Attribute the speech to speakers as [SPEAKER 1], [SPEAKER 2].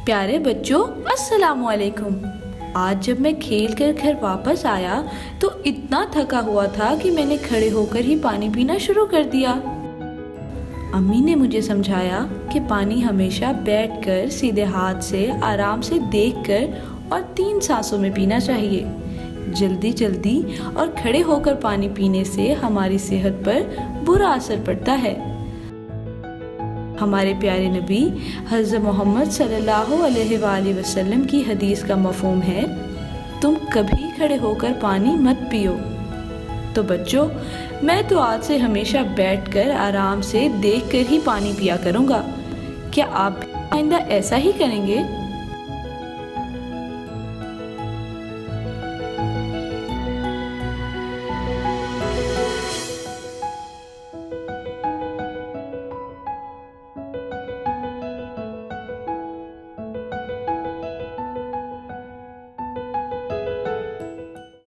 [SPEAKER 1] प्यारे बच्चों, अस्सलामु अलैकुम। आज जब मैं खेल कर घर वापस आया तो इतना थका हुआ था कि मैंने खड़े होकर ही पानी पीना शुरू कर दिया। अम्मी ने मुझे समझाया कि पानी हमेशा बैठकर सीधे हाथ से आराम से देखकर और 3 सांसों में पीना चाहिए। जल्दी जल्दी और खड़े होकर पानी पीने से हमारी सेहत पर बुरा असर पड़ता है। हमारे प्यारे नबी हज़रत मोहम्मद सल्लल्लाहु अलैहि वसल्लम की हदीस का मफ़हूम है, तुम कभी खड़े होकर पानी मत पियो। तो बच्चों, मैं तो आज से हमेशा बैठकर आराम से देखकर ही पानी पिया करूँगा। क्या आप भी आइंदा ऐसा ही करेंगे?